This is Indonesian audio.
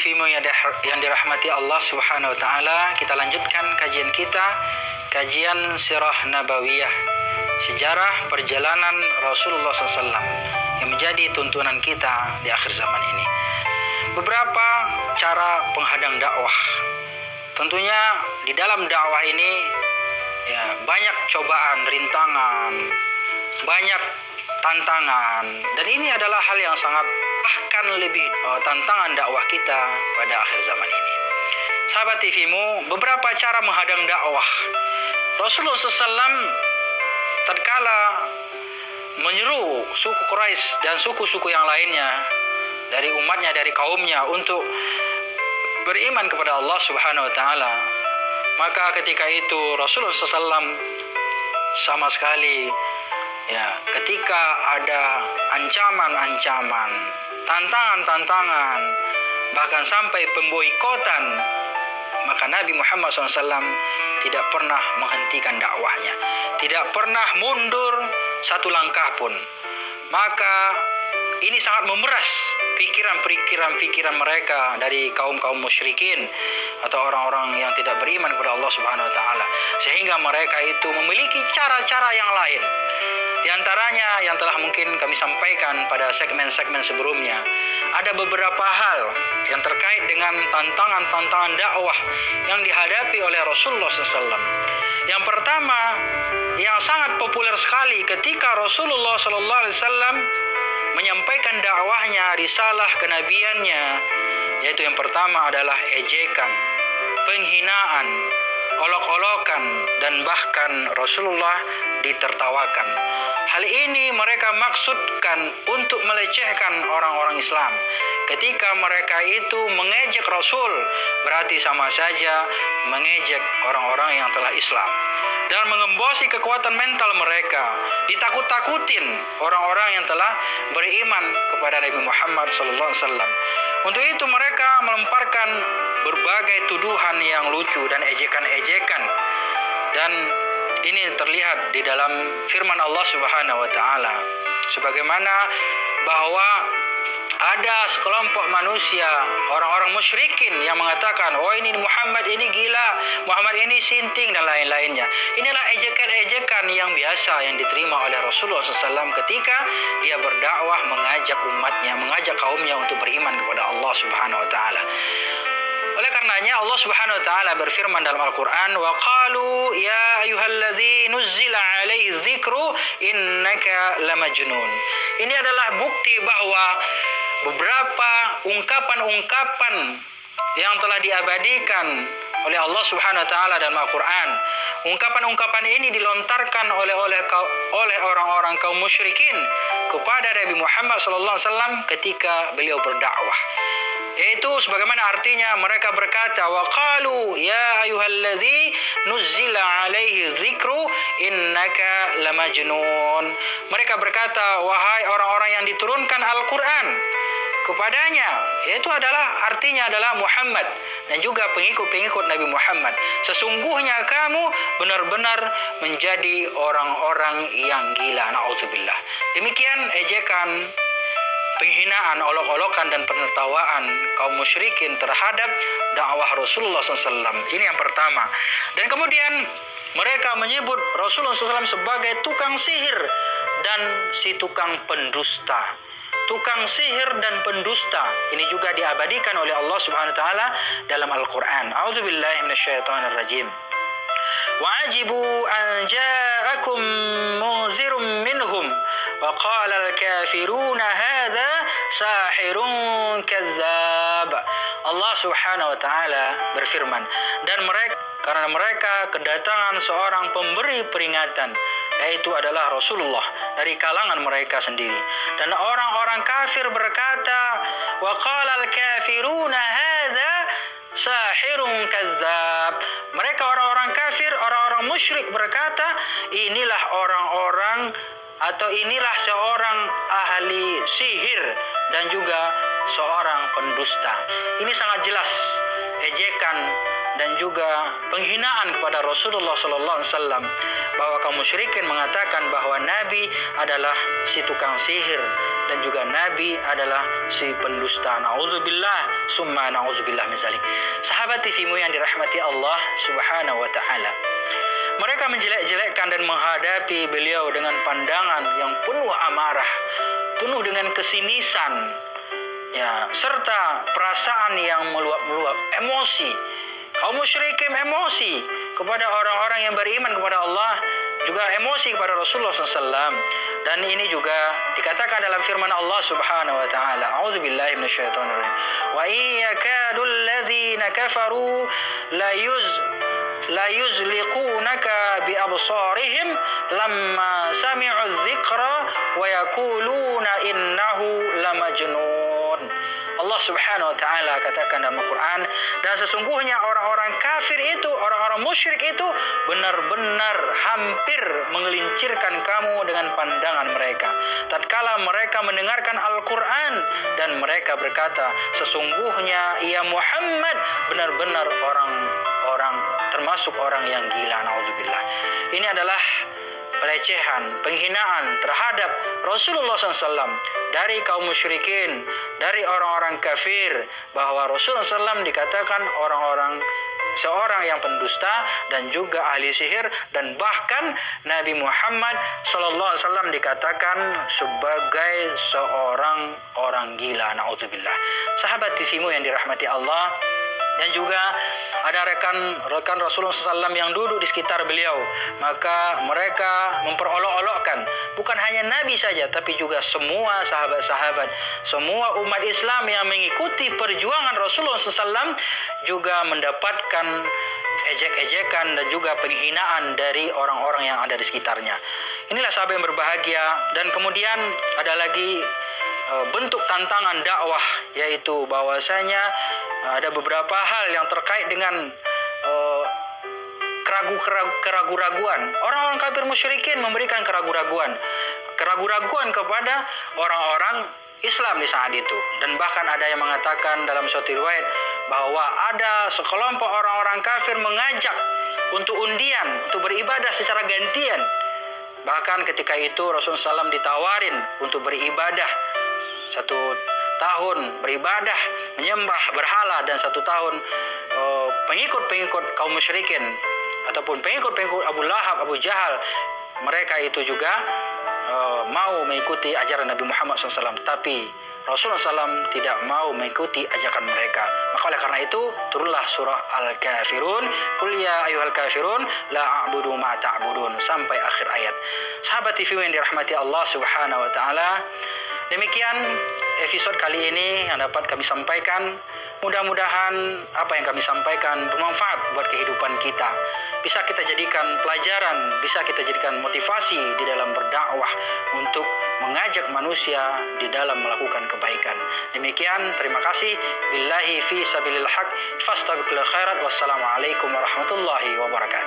TV-mu yang dirahmati Allah Subhanahu wa taala, kita lanjutkan kajian kita, kajian Sirah Nabawiyah, sejarah perjalanan Rasulullah SAW yang menjadi tuntunan kita di akhir zaman ini. Beberapa cara penghadang dakwah. Tentunya di dalam dakwah ini banyak cobaan, rintangan, banyak tantangan, dan ini adalah hal yang sangat bahkan lebih tantangan dakwah kita pada akhir zaman ini. Sahabat TV-mu, beberapa cara menghadang dakwah. Rasulullah SAW tatkala menyeru suku Quraisy dan suku-suku yang lainnya dari umatnya, dari kaumnya untuk beriman kepada Allah Subhanahu wa taala, maka ketika itu Rasulullah SAW sama sekali ketika ada ancaman-ancaman, tantangan-tantangan, bahkan sampai pemboikotan, maka Nabi Muhammad SAW tidak pernah menghentikan dakwahnya, tidak pernah mundur satu langkah pun. Maka ini sangat memeras pikiran mereka dari kaum-kaum musyrikin atau orang-orang yang tidak beriman kepada Allah Subhanahu wa taala, sehingga mereka itu memiliki cara-cara yang lain. Di antaranya yang telah mungkin kami sampaikan pada segmen-segmen sebelumnya, ada beberapa hal yang terkait dengan tantangan-tantangan dakwah yang dihadapi oleh Rasulullah SAW. Yang pertama, yang sangat populer sekali ketika Rasulullah SAW menyampaikan dakwahnya, risalah kenabiannya, yaitu yang pertama adalah ejekan, penghinaan, olok-olokan, dan bahkan Rasulullah ditertawakan. Hal ini mereka maksudkan untuk melecehkan orang-orang Islam. Ketika mereka itu mengejek Rasul, berarti sama saja mengejek orang-orang yang telah Islam dan mengembosi kekuatan mental mereka, ditakut-takutin orang-orang yang telah beriman kepada Nabi Muhammad SAW. Untuk itu mereka melemparkan berbagai tuduhan yang lucu dan ejekan-ejekan, dan ini terlihat di dalam firman Allah Subhanahu wa taala, sebagaimana bahwa ada sekelompok manusia, orang-orang musyrikin yang mengatakan, oh ini Muhammad ini gila, Muhammad ini sinting, dan lain-lainnya. Inilah ejekan-ejekan yang biasa yang diterima oleh Rasulullah SAW ketika dia berdakwah, mengajak umatnya, mengajak kaumnya untuk beriman kepada Allah Subhanahu wa taala. Oleh karenanya Allah Subhanahu wa taala berfirman dalam Al-Qur'an, wa qalu ya ayyuhalladzi nuzzila alaihi dzikru innaka lamajnun. Ini adalah bukti bahwa beberapa ungkapan-ungkapan yang telah diabadikan oleh Allah Subhanahu wa taala dalam Al-Qur'an, ungkapan-ungkapan ini dilontarkan oleh orang-orang kaum musyrikin kepada Nabi Muhammad sallallahu alaihi wasallam ketika beliau berdakwah. Yaitu sebagaimana artinya mereka berkata, wa qalu ya ayyuhalladzi nuzzila alaihi dzikru innaka lamajnun. Mereka berkata, wahai orang-orang yang diturunkan Al-Qur'an kepadanya, yaitu artinya adalah Muhammad dan juga pengikut-pengikut Nabi Muhammad, sesungguhnya kamu benar-benar menjadi orang-orang yang gila. Na'udzubillah. Demikian ejekan, penghinaan, olok-olokan, dan penertawaan kaum musyrikin terhadap dakwah Rasulullah SAW. Ini yang pertama. Dan kemudian mereka menyebut Rasulullah SAW sebagai tukang sihir dan si tukang pendusta. Tukang sihir dan pendusta ini juga diabadikan oleh Allah Subhanahu wa taala dalam Al-Qur'an. A'udzubillahi minasyaitonir rajim. وَعَجِبُوا أَنْ جَاءَكُمْ مُنذِرٌ مِّنْهُمْ وَقَالَ الْكَافِرُونَ هَذَا سَاحِرٌ كَذَّابٌ. Allah Subhanahu wa taala berfirman, dan karena mereka kedatangan seorang pemberi peringatan, yaitu adalah Rasulullah dari kalangan mereka sendiri, dan orang-orang kafir berkata, وَقَالَ الْكَافِرُونَ هَذَا sahirun kazzab. Mereka orang-orang kafir, orang-orang musyrik berkata, inilah orang-orang atau inilah seorang ahli sihir dan juga seorang pendusta. Ini sangat jelas ejekan dan juga penghinaan kepada Rasulullah SAW, bahwa kaum musyrikin mengatakan bahwa Nabi adalah si tukang sihir dan juga nabi adalah si pendusta. Nauzubillah, summa nauzubillah min zalik. Sahabat TV-mu yang dirahmati Allah Subhanahu wa taala. Mereka menjelek-jelekkan dan menghadapi beliau dengan pandangan yang penuh amarah, penuh dengan kesinisan, ya, serta perasaan yang meluap-meluap, emosi. Kaum musyrikin emosi kepada orang-orang yang beriman kepada Allah, juga emosi kepada Rasulullah SAW. Dan ini juga dikatakan dalam firman Allah Subhanahu wa taala. A'udzubillahi minasyaitonir rajim. Wa iyyakadul ladzina kafaru la yuzliqunaka bi absarihim lamma sami'u dzikra wa yaquluna innahu lamajnun. Allah Subhanahu wa taala katakan dalam Al-Quran, dan sesungguhnya orang-orang kafir itu, orang-orang musyrik itu benar-benar hampir mengelincirkan kamu dengan pandangan mereka tatkala mereka mendengarkan Al-Quran, dan mereka berkata, sesungguhnya ia Muhammad benar-benar orang termasuk orang yang gila. Nauzubillah. Ini adalah pelecehan, penghinaan terhadap Rasulullah SAW dari kaum musyrikin, dari orang-orang kafir, bahwa Rasulullah SAW dikatakan seorang yang pendusta dan juga ahli sihir, dan bahkan Nabi Muhammad SAW dikatakan sebagai seorang orang gila. Nauzubillah. Sahabat TV-mu yang dirahmati Allah, dan juga ada rekan Rasulullah SAW yang duduk di sekitar beliau, maka mereka memperolok-olokkan bukan hanya Nabi saja, tapi juga semua sahabat-sahabat, semua umat Islam yang mengikuti perjuangan Rasulullah SAW juga mendapatkan ejek-ejekan dan juga penghinaan dari orang-orang yang ada di sekitarnya. Inilah sahabat yang berbahagia. Dan kemudian ada lagi bentuk tantangan dakwah, yaitu bahwasanya ada beberapa hal yang terkait dengan keraguan-raguan. Orang-orang kafir musyrikin memberikan keraguan-raguan kepada orang-orang Islam di saat itu. Dan bahkan ada yang mengatakan dalam suatu riwayat bahwa ada sekelompok orang-orang kafir mengajak untuk undian, untuk beribadah secara gantian. Bahkan ketika itu Rasulullah SAW ditawarin untuk beribadah 1 tahun, beribadah menyembah berhala, dan 1 tahun pengikut-pengikut kaum musyrikin ataupun pengikut-pengikut Abu Lahab, Abu Jahal, mereka itu juga mau mengikuti ajaran Nabi Muhammad SAW, tapi Rasulullah SAW tidak mau mengikuti ajakan mereka. Maka oleh karena itu turunlah surah Al-Kafirun, Qul ya ayyuhal kafirun la a'budu ma ta'budun, sampai akhir ayat. Sahabat TV yang dirahmati Allah Subhanahu wa taala, demikian episode kali ini yang dapat kami sampaikan. Mudah-mudahan apa yang kami sampaikan bermanfaat buat kehidupan kita. Bisa kita jadikan pelajaran, bisa kita jadikan motivasi di dalam berdakwah untuk mengajak manusia di dalam melakukan kebaikan. Demikian, terima kasih. Billahi fi sabilil haq, fastabiqul khairat. Wassalamualaikum warahmatullahi wabarakatuh.